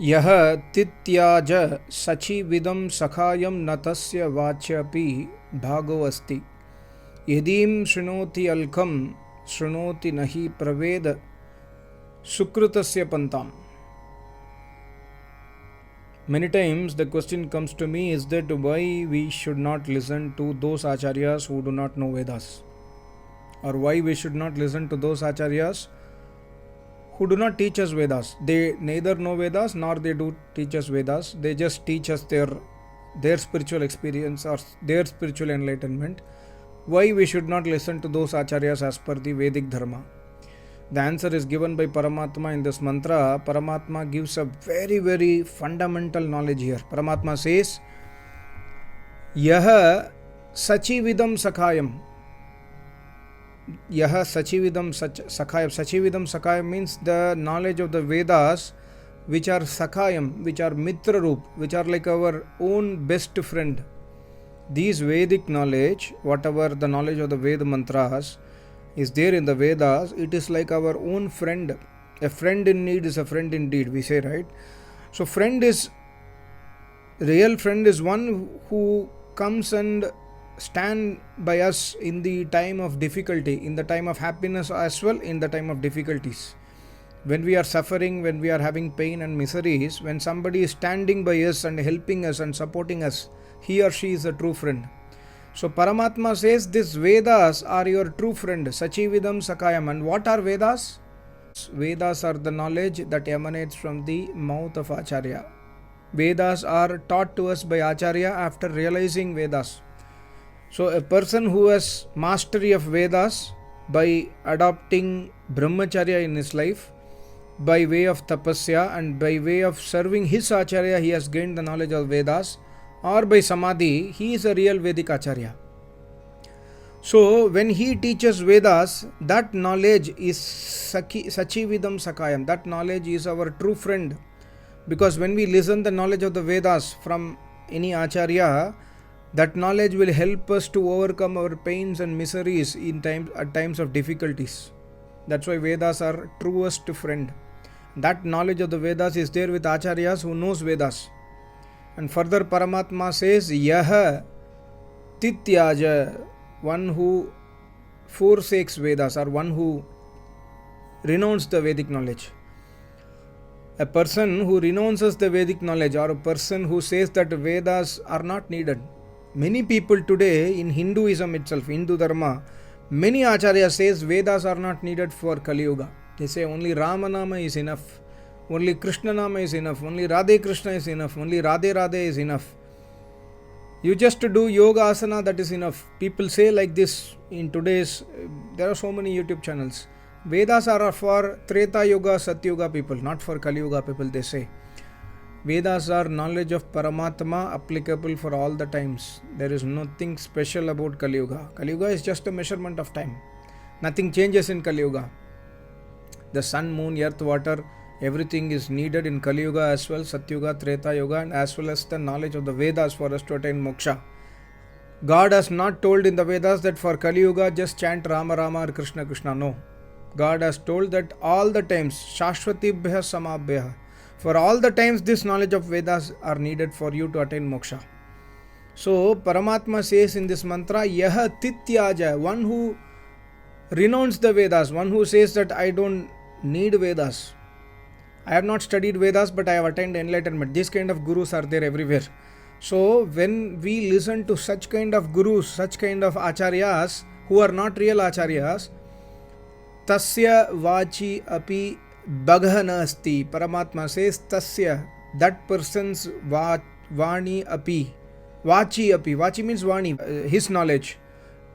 यह तित्याज सचिविदं सखायं न तस्य वाच्यपि भागो अस्ति यदीं शृणोति अल्कं शृणोति न हि प्रवेद सुकृतस्य पंताम. Many times the question comes to me is that why we should not listen to those acharyas who do not know Vedas, or why we should not listen to those acharyas who do not teach us Vedas. They neither know Vedas nor they do teach us Vedas. They just teach us their spiritual experience or their spiritual enlightenment. Why we should not listen to those acharyas as per the Vedic dharma? The answer is given by Paramatma in this mantra. Paramatma gives a very, very fundamental knowledge here. Paramatma says, Yaha sachividam sakhayam. Yaha sachividam sakhayam. Sachividam sakhayam means the knowledge of the Vedas which are sakhayam, which are mitra roop, which are like our own best friend. These Vedic knowledge, whatever the knowledge of the Veda mantras is there in the Vedas, it is like our own friend. A friend in need is a friend indeed, we say, right? So real friend is one who comes and stand by us in the time of difficulty, in the time of happiness as well, in the time of difficulties. When we are suffering, when we are having pain and miseries, when somebody is standing by us and helping us and supporting us, he or she is a true friend. So Paramatma says these Vedas are your true friend, Sachividam Sakayam. And what are Vedas? Vedas are the knowledge that emanates from the mouth of Acharya. Vedas are taught to us by Acharya after realizing Vedas. So a person who has mastery of Vedas by adopting Brahmacharya in his life, by way of tapasya and by way of serving his Acharya, he has gained the knowledge of Vedas, or by samadhi, he is a real Vedic Acharya. So when he teaches Vedas, that knowledge is Sachividam Sakayam. That knowledge is our true friend. Because when we listen the knowledge of the Vedas from any Acharya, that knowledge will help us to overcome our pains and miseries at times of difficulties. That's why Vedas are truest friend. That knowledge of the Vedas is there with Acharyas who knows Vedas. And further Paramatma says, Yaha Tityaja, one who forsakes Vedas or one who renounced the Vedic knowledge. A person who renounces the Vedic knowledge, or a person who says that Vedas are not needed. Many people today in Hinduism itself, Hindu Dharma, many Acharyas says Vedas are not needed for Kali Yuga. They say only Ramanama is enough. Only Krishna Nama is enough. Only Radhe Krishna is enough. Only Radhe Radhe is enough. You just do yoga asana, that is enough. People say like this in today's, there are so many YouTube channels. Vedas are for Treta Yoga, Satyuga people, not for Kali Yuga people, they say. Vedas are knowledge of Paramatma applicable for all the times. There is nothing special about Kali Yuga. Kali Yuga is just a measurement of time. Nothing changes in Kali Yuga. The sun, moon, earth, water, everything is needed in Kali Yuga as well, Satyuga, Treta Yuga, and as well as the knowledge of the Vedas for us to attain moksha. God has not told in the Vedas that for Kali Yuga just chant Rama Rama or Krishna Krishna. No. God has told that all the times, Shashvatibhya Samabhya, for all the times this knowledge of Vedas are needed for you to attain moksha. So Paramatma says in this mantra, Yaha Tityaja, one who renounced the Vedas, one who says that I don't need Vedas. I have not studied Vedas, but I have attained enlightenment. These kind of gurus are there everywhere. So when we listen to such kind of gurus, such kind of acharyas who are not real acharyas, tasya vachi api baghana asti. Paramatma says tasya, that person's vani api, vachi api. Vachi means vani, his knowledge.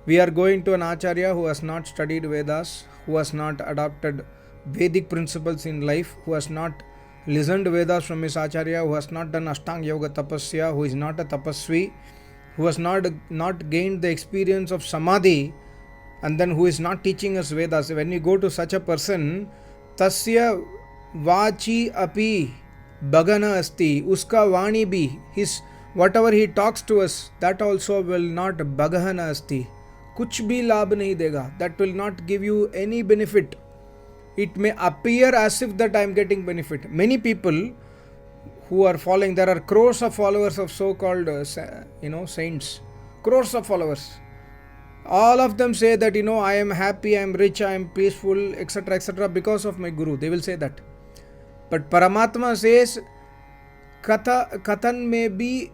We are going to an acharya who has not studied Vedas, who has not adopted Vedic principles in life, who has not listened Vedas from his Acharya, who has not done Ashtanga Yoga Tapasya, who is not a Tapasvi, who has not gained the experience of Samadhi, and then who is not teaching us Vedas. When we go to such a person, Tasya Vachi Api Bhagana Asti, Uska Vani Bhi, his whatever he talks to us, that also will not Bhagana Asti. Kuch bhi labh nahi dega. That will not give you any benefit. It may appear as if that I am getting benefit. Many people, who are following. There are crores of followers of so-called saints, crores of followers. All of them say that I am happy, I am rich, I am peaceful, etc., because of my guru. They will say that. But Paramatma says कथन में भी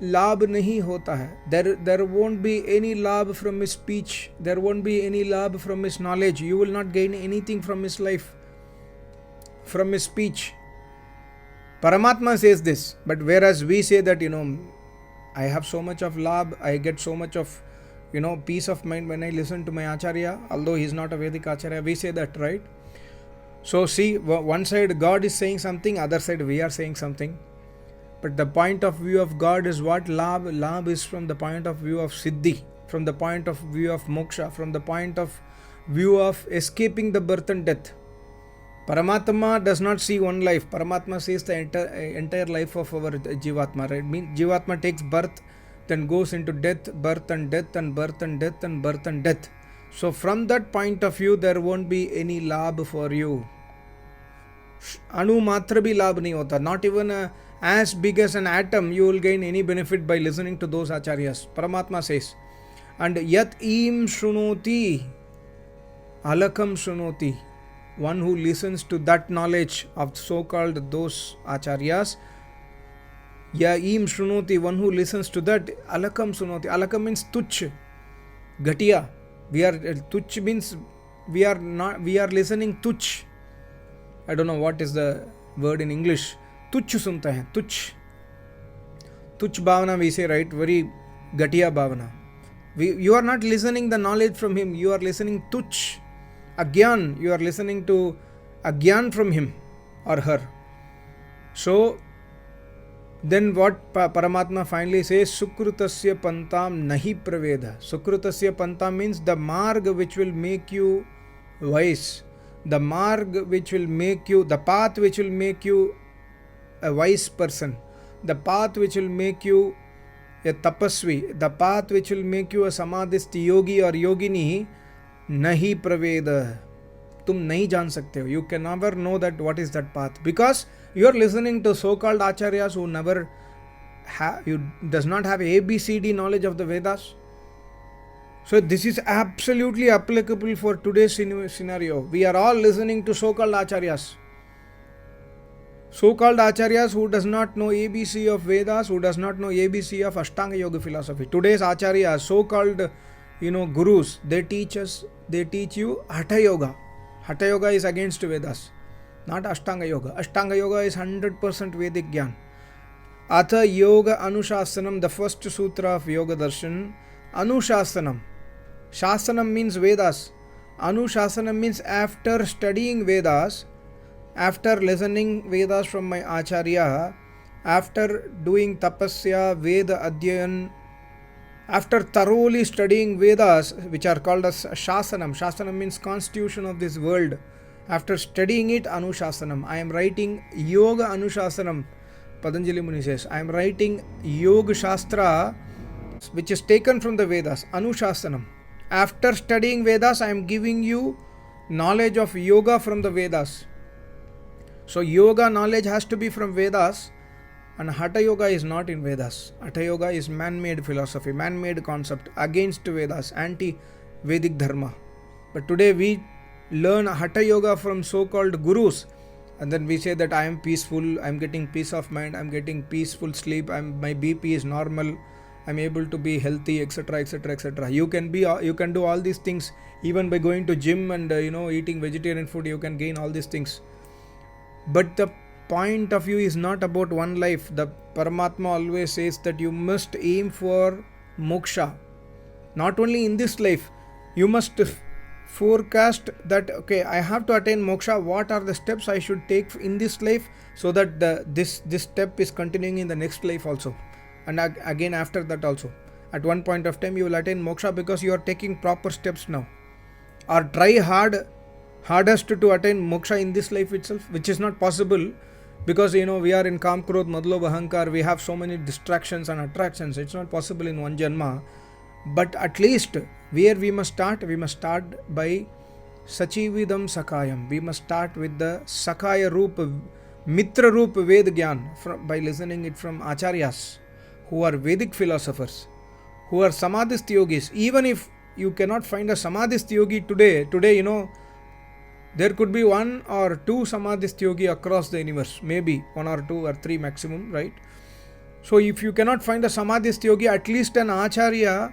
लाभ नहीं होता है. There won't be any लाभ from his speech. There won't be any लाभ from his knowledge. You will not gain anything from his life, from his speech. Paramatma says this. But whereas we say that I have so much of लाभ, I get so much of peace of mind when I listen to my Acharya, although he is not a Vedic Acharya. We say that, right? So see, one side God is saying something, other side we are saying something. But the point of view of God is what? Labh. Labh is from the point of view of Siddhi, from the point of view of Moksha, from the point of view of escaping the birth and death. Paramatma does not see one life. Paramatma sees the entire life of our Jivatma. Right? Means Jivatma takes birth, then goes into death, birth and death, and birth and death, and birth and death. So from that point of view, there won't be any labh for you. Anu matra bhi labh nahi hota. Not even as big as an atom you will gain any benefit by listening to those acharyas. Paramatma says, and yat im shrunoti alakam shrunoti. One who listens to that knowledge of so-called those acharyas, ya im shrunoti, one who listens to that, alakam shrunoti. Alakam means tuch, ghatiya. Tuch means we are listening tuch. I don't know what is the word in English. Tuch sunta hai, tuch. Tuch bhavana we say, right? Very ghatiya bhavana. You are not listening the knowledge from him. You are listening tuch. Agyan. You are listening to agyan from him or her. So then what Paramatma finally says, Sukrutasya pantam nahi praveda. Sukrutasya pantam means the marg which will make you wise. The marg which will make you, the path which will make you a wise person. The path which will make you a tapasvi. The path which will make you a samadhisti yogi or yogini. Nahi praveda. Tum nahi jaan sakte ho. You can never know that what is that path. Because you are listening to so-called acharyas who never does not have ABCD knowledge of the Vedas. So this is absolutely applicable for today's scenario. We are all listening to so-called acharyas. So-called acharyas who does not know ABC of Vedas, who does not know ABC of Ashtanga Yoga philosophy. Today's acharyas, so-called gurus, they teach you Hatha Yoga. Hatha Yoga is against Vedas, not Ashtanga Yoga. Ashtanga Yoga is 100% Vedic Gyan. Atha Yoga Anushasanam, the first sutra of Yoga Darshan. Anushasanam. Shasanam means Vedas. Anushasanam means after studying Vedas, after listening Vedas from my Acharya, after doing tapasya, Veda Adhyayan, after thoroughly studying Vedas, which are called as Shasanam. Shasanam means constitution of this world. After studying it, Anushasanam. I am writing Yoga Anushasanam. Patanjali Muni says, I am writing Yoga Shastra, which is taken from the Vedas. Anushasanam. After studying Vedas, I am giving you knowledge of yoga from the Vedas. So yoga knowledge has to be from Vedas, and Hatha Yoga is not in Vedas. Hatha Yoga is man-made philosophy, man-made concept, against Vedas, anti-Vedic dharma. But today we learn Hatha Yoga from so-called gurus, and then we say that I am peaceful, I am getting peace of mind, I am getting peaceful sleep, my BP is normal, I am able to be healthy, etc., etc., etc. You can do all these things even by going to gym and eating vegetarian food. You can gain all these things. But the point of view is not about one life. The Paramatma always says that you must aim for moksha. Not only in this life, you must forecast that, okay, I have to attain moksha. What are the steps I should take in this life so that this step is continuing in the next life also, and again after that also. At one point of time you will attain moksha because you are taking proper steps now. Or try hardest to attain moksha in this life itself, which is not possible because we are in Kam, Krodh, Madlobh, Ahankar. We have so many distractions and attractions. It's not possible in one janma. But at least where we must start by Sachividam Sakayam. We must start with the Sakaya Roop Mitra Roop Ved Gyan, by listening it from Acharyas, who are Vedic philosophers, who are Samadhist yogis. Even if you cannot find a Samadhist yogi today, there could be one or two Samadhist yogi across the universe, maybe one or two or three maximum, right? So if you cannot find a Samadhist yogi, at least an Acharya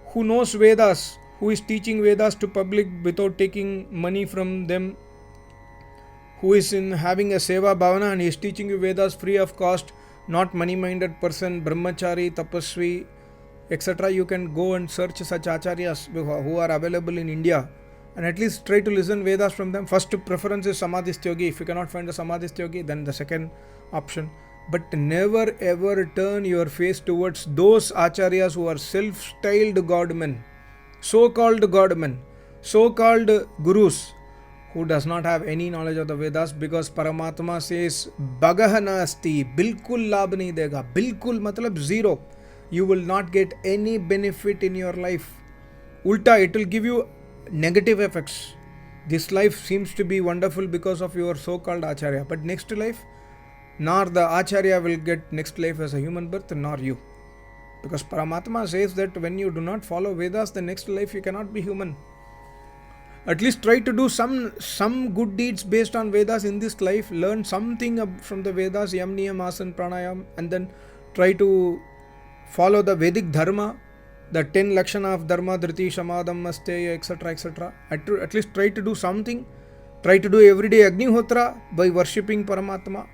who knows Vedas, who is teaching Vedas to public without taking money from them, who is having a Seva Bhavana and is teaching you Vedas free of cost, not money-minded person, brahmachari, tapasvi, etc. You can go and search such acharyas who are available in India and at least try to listen Vedas from them. First preference is Samadhist yogi. If you cannot find a Samadhist yogi, then the second option. But never ever turn your face towards those acharyas who are self-styled godmen, so-called gurus, who does not have any knowledge of the Vedas, because Paramatma says Bhagahana asti, bilkul labh nahi dega. Bilkul matlab zero. You will not get any benefit in your life. Ulta, it will give you negative effects. This life seems to be wonderful because of your so-called Acharya, but next life, nor the Acharya will get next life as a human birth, nor you. Because Paramatma says that when you do not follow Vedas, the next life you cannot be human. At least try to do some good deeds based on Vedas in this life. Learn something from the Vedas, Yam, Niyam, Asana, Pranayam, and then try to follow the Vedic Dharma, the 10 Lakshana of Dharma, Dhriti, Shamadam, Asteya, etc. etc. At least try to do something. Try to do everyday Agnihotra by worshipping Paramatma.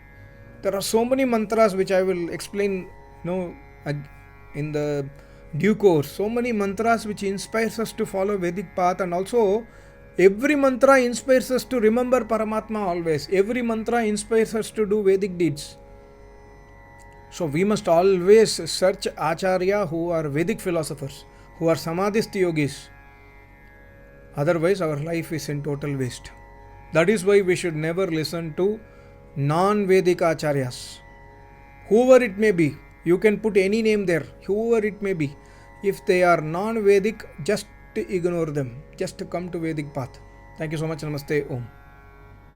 There are so many mantras which I will explain in the due course. So many mantras which inspires us to follow Vedic path, and also every mantra inspires us to remember Paramatma always. Every mantra inspires us to do Vedic deeds. So we must always search Acharya who are Vedic philosophers, who are Samadhist yogis. Otherwise our life is in total waste. That is why we should never listen to non-Vedic Acharyas. Whoever it may be, you can put any name there, whoever it may be. If they are non-Vedic, just ignore them. Just come to Vedic path. Thank you so much. Namaste. Om.